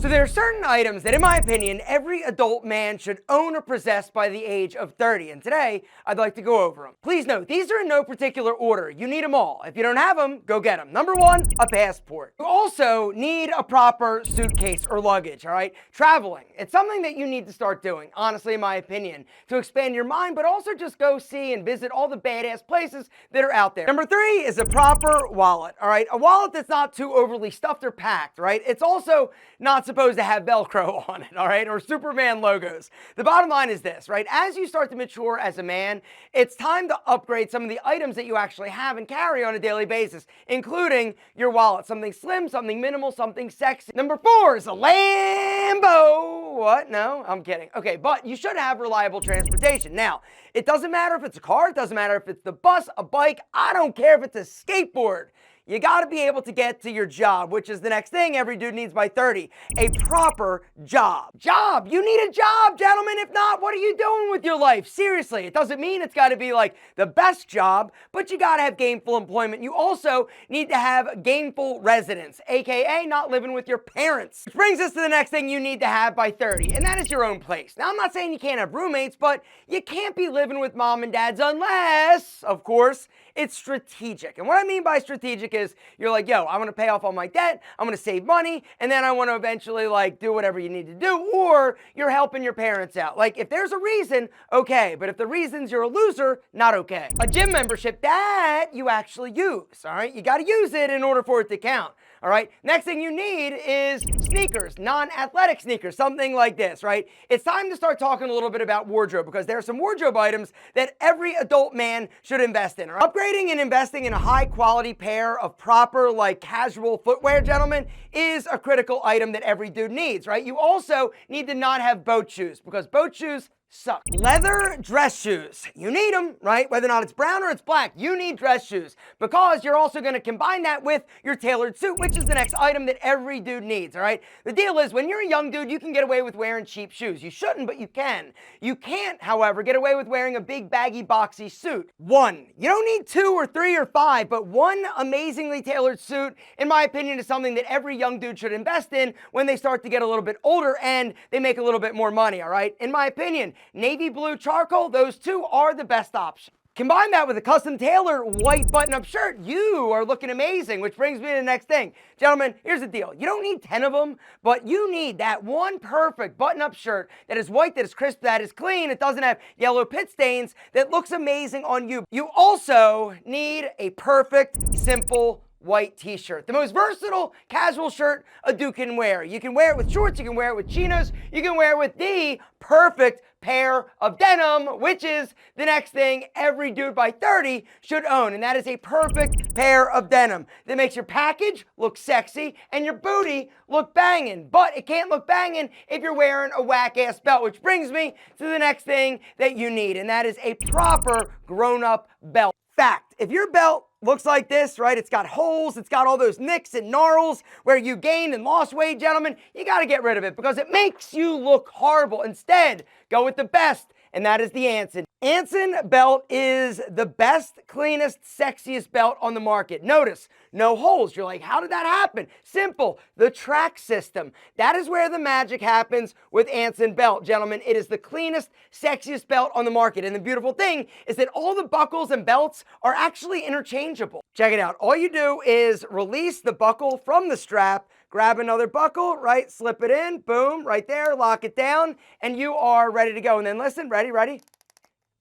So there are certain items that, in my opinion, every adult man should own or possess by the age of 30, and today I'd like to go over them. Please note, these are in no particular order. You need them all. If you don't have them, go get them. Number one, a passport. You also need a proper suitcase or luggage, all right? Traveling. It's something that you need to start doing, honestly, in my opinion, to expand your mind, but also just go see and visit all the badass places that are out there. Number three is a proper wallet, all right? A wallet that's not too overly stuffed or packed, right? It's also not supposed to have velcro on it, all right, or Superman logos. The bottom line is this, right? As you start to mature as a man, it's time to upgrade some of the items that you actually have and carry on a daily basis, including your wallet. Something slim, something minimal, something sexy. Number four is a Lambo. What? No, I'm kidding. Okay, but you should have reliable transportation. Now, it doesn't matter if it's a car, it doesn't matter if it's the bus, a bike, I don't care if it's a skateboard. You got to be able to get to your job, which is the next thing every dude needs by 30, a proper job. Job, you need a job, gentlemen. If not, what are you doing with your life? Seriously, it doesn't mean it's got to be like the best job, but you got to have gainful employment. You also need to have gainful residence, AKA not living with your parents. Which brings us to the next thing you need to have by 30, and that is your own place. Now, I'm not saying you can't have roommates, but you can't be living with mom and dads unless, of course, it's strategic. And what I mean by strategic is you're like, yo, I want to pay off all my debt, I'm going to save money, and then I want to eventually like do whatever you need to do, or you're helping your parents out. Like if there's a reason, okay, but if the reason's you're a loser, not okay. A gym membership that you actually use, all right? You got to use it in order for it to count. All right, next thing you need is sneakers, non-athletic sneakers, something like this, right? It's time to start talking a little bit about wardrobe because there are some wardrobe items that every adult man should invest in. Right? Upgrading and investing in a high quality pair of proper, like casual footwear, gentlemen, is a critical item that every dude needs, right? You also need to not have boat shoes because boat shoes suck. Leather dress shoes. You need them, right? Whether or not it's brown or it's black, you need dress shoes because you're also going to combine that with your tailored suit, which is the next item that every dude needs, all right? The deal is when you're a young dude, you can get away with wearing cheap shoes. You shouldn't, but you can. You can't, however, get away with wearing a big, baggy, boxy suit. One, you don't need two or three or five, but one amazingly tailored suit, in my opinion, is something that every young dude should invest in when they start to get a little bit older and they make a little bit more money, all right? In my opinion, navy blue charcoal, those two are the best option. Combine that with a custom tailored white button-up shirt, you are looking amazing, which brings me to the next thing. Gentlemen, here's the deal. You don't need 10 of them, but you need that one perfect button-up shirt that is white, that is crisp, that is clean, it doesn't have yellow pit stains, that looks amazing on you. You also need a perfect, simple, white t-shirt. The most versatile casual shirt a dude can wear. You can wear it with shorts, you can wear it with chinos, you can wear it with the perfect pair of denim, which is the next thing every dude by 30 should own, and that is a perfect pair of denim that makes your package look sexy and your booty look banging. But it can't look banging if you're wearing a whack-ass belt, which brings me to the next thing that you need, and that is a proper grown-up belt. Fact, if your belt looks like this, right? It's got holes, it's got all those nicks and gnarls where you gained and lost weight, gentlemen. You got to get rid of it because it makes you look horrible. Instead, go with the best, and that is the Anson. Anson belt is the best, cleanest, sexiest belt on the market. Notice, no holes. You're like, how did that happen? Simple, the track system. That is where the magic happens with Anson belt, gentlemen. It is the cleanest, sexiest belt on the market. And the beautiful thing is that all the buckles and belts are actually interchangeable. Check it out. All you do is release the buckle from the strap, grab another buckle, right? Slip it in, boom, right there, lock it down, and you are ready to go. And then listen, ready?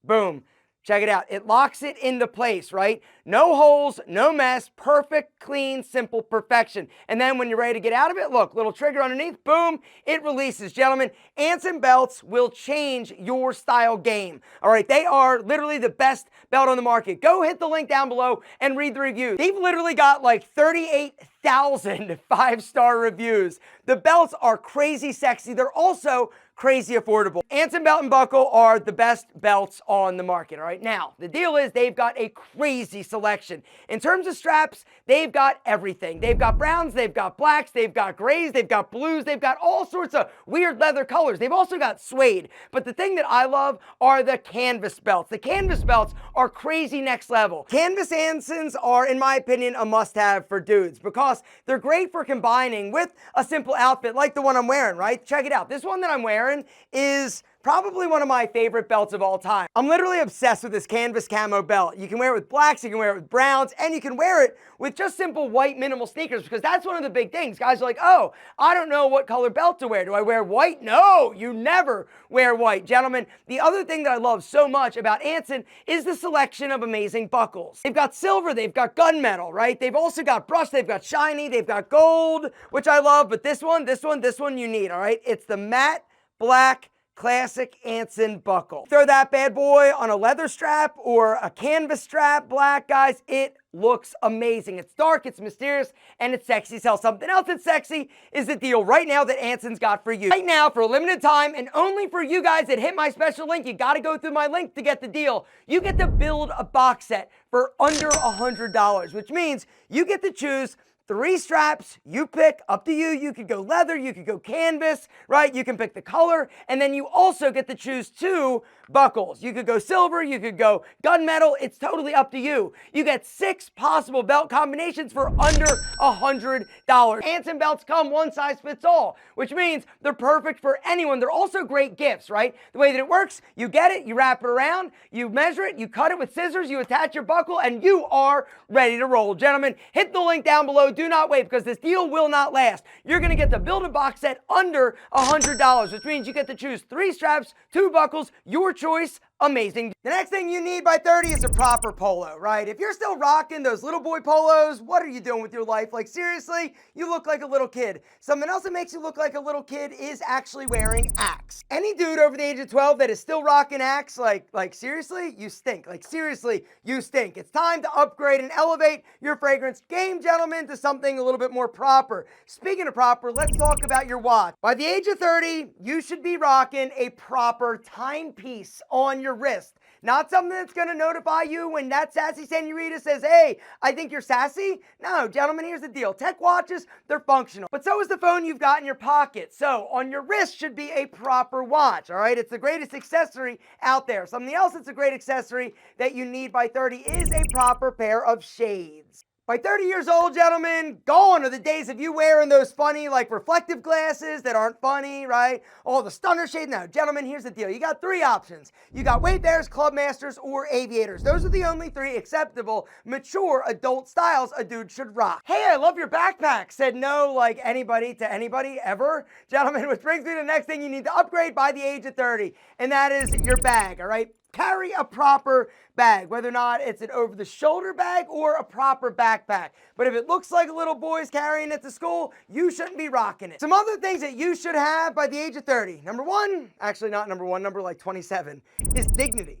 Boom. Check it out. It locks it into place, right? No holes, no mess, perfect, clean, simple perfection. And then when you're ready to get out of it, look, little trigger underneath, boom, it releases. Gentlemen, Anson belts will change your style game. All right, they are literally the best belt on the market. Go hit the link down below and read the reviews. They've literally got like 38,000 five-star reviews. The belts are crazy sexy. They're also crazy affordable. Anson belt and buckle are the best belts on the market, all right? Now, the deal is they've got a crazy selection. In terms of straps, they've got everything. They've got browns, they've got blacks, they've got grays, they've got blues, they've got all sorts of weird leather colors. They've also got suede. But the thing that I love are the canvas belts. The canvas belts are crazy next level. Canvas Ansons are, in my opinion, a must-have for dudes because Plus, they're great for combining with a simple outfit like the one I'm wearing, right? Check it out. This one that I'm wearing is probably one of my favorite belts of all time. I'm literally obsessed with this canvas camo belt. You can wear it with blacks, you can wear it with browns, and you can wear it with just simple white minimal sneakers, because that's one of the big things. Guys are like, oh, I don't know what color belt to wear. Do I wear white? No, you never wear white. Gentlemen, the other thing that I love so much about Anson is the selection of amazing buckles. They've got silver, they've got gunmetal, right? They've also got brushed, they've got shiny, they've got gold, which I love, but this one you need, all right? It's the matte black classic Anson buckle. Throw that bad boy on a leather strap or a canvas strap, black, guys, it looks amazing. It's dark, it's mysterious, and it's sexy as hell. Something else that's sexy is the deal right now that Anson's got for you. Right now, for a limited time, and only for you guys that hit my special link, you gotta go through my link to get the deal. You get to build a box set for under $100, which means you get to choose 3 straps, you pick, up to you. You could go leather, you could go canvas, right? You can pick the color, and then you also get to choose 2 buckles. You could go silver, you could go gunmetal, it's totally up to you. You get 6 possible belt combinations for under $100. Anson belts come one size fits all, which means they're perfect for anyone. They're also great gifts, right? The way that it works, you get it, you wrap it around, you measure it, you cut it with scissors, you attach your buckle, and you are ready to roll. Gentlemen, hit the link down below. Do not wait, because this deal will not last. You're going to get the build a box set under $100, which means you get to choose 3 straps, 2 buckles, your choice. Amazing. The next thing you need by 30 is a proper polo, right? If you're still rocking those little boy polos, what are you doing with your life? Like, seriously, you look like a little kid. Something else that makes you look like a little kid is actually wearing Axe. Any dude over the age of 12 that is still rocking Axe, like seriously, you stink. Like, seriously, you stink. It's time to upgrade and elevate your fragrance game, gentlemen, to something a little bit more proper. Speaking of proper, let's talk about your watch. By the age of 30, you should be rocking a proper timepiece on your wrist. Not something that's going to notify you when that sassy senorita says, hey, I think you're sassy. No, gentlemen, here's the deal. Tech watches, they're functional. But so is the phone you've got in your pocket. So on your wrist should be a proper watch, all right? It's the greatest accessory out there. Something else that's a great accessory that you need by 30 is a proper pair of shades. By 30 years old, gentlemen, gone are the days of you wearing those funny, like, reflective glasses that aren't funny, right? Oh, the stunner shade. Now, gentlemen, here's the deal. You got 3 options. You got Wayfarers, Clubmasters, or Aviators. Those are the only 3 acceptable, mature adult styles a dude should rock. Hey, I love your backpack. Said no, like, anybody to anybody ever. Gentlemen, which brings me to the next thing you need to upgrade by the age of 30, and that is your bag, all right? Carry a proper bag, whether or not it's an over-the-shoulder bag or a proper backpack. But if it looks like a little boy's carrying it to school, you shouldn't be rocking it. Some other things that you should have by the age of 30. Number 1, actually not number 1, number like 27, is dignity.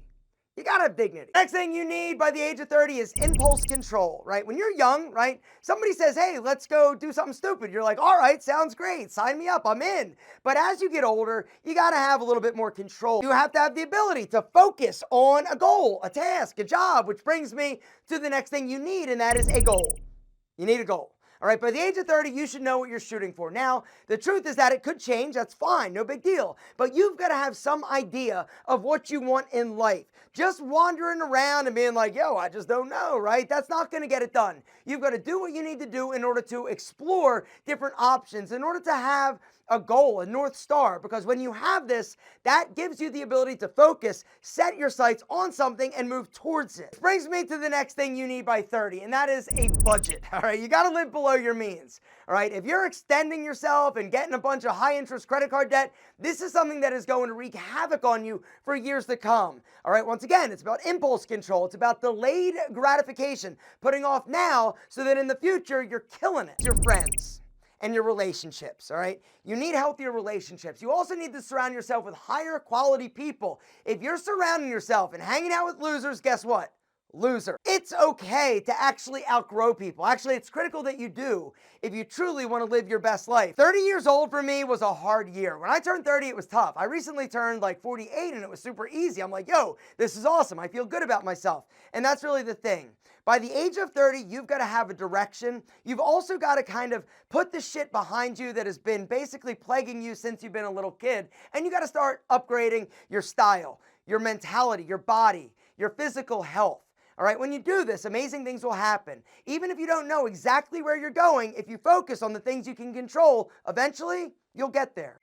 You gotta have dignity. Next thing you need by the age of 30 is impulse control, right? When you're young, right, somebody says, hey, let's go do something stupid. You're like, all right, sounds great. Sign me up, I'm in. But as you get older, you gotta have a little bit more control. You have to have the ability to focus on a goal, a task, a job, which brings me to the next thing you need, and that is a goal. You need a goal. All right, by the age of 30, you should know what you're shooting for. Now, the truth is that it could change. That's fine, no big deal. But you've got to have some idea of what you want in life. Just wandering around and being like, yo, I just don't know, right? That's not going to get it done. You've got to do what you need to do in order to explore different options, in order to have a goal, a North Star, because when you have this, that gives you the ability to focus, set your sights on something, and move towards it. Which brings me to the next thing you need by 30, and that is a budget, all right? You gotta live below your means, all right? If you're extending yourself and getting a bunch of high-interest credit card debt, this is something that is going to wreak havoc on you for years to come, all right? Once again, it's about impulse control. It's about delayed gratification, putting off now so that in the future, you're killing it. Your friends and your relationships, all right? You need healthier relationships. You also need to surround yourself with higher quality people. If you're surrounding yourself and hanging out with losers, guess what? Loser. It's okay to actually outgrow people. Actually, it's critical that you do if you truly want to live your best life. 30 years old for me was a hard year. When I turned 30, it was tough. I recently turned like 48 and it was super easy. I'm like, yo, this is awesome. I feel good about myself. And that's really the thing. By the age of 30, you've got to have a direction. You've also got to kind of put the shit behind you that has been basically plaguing you since you've been a little kid. And you got to start upgrading your style, your mentality, your body, your physical health. All right, when you do this, amazing things will happen. Even if you don't know exactly where you're going, if you focus on the things you can control, eventually you'll get there.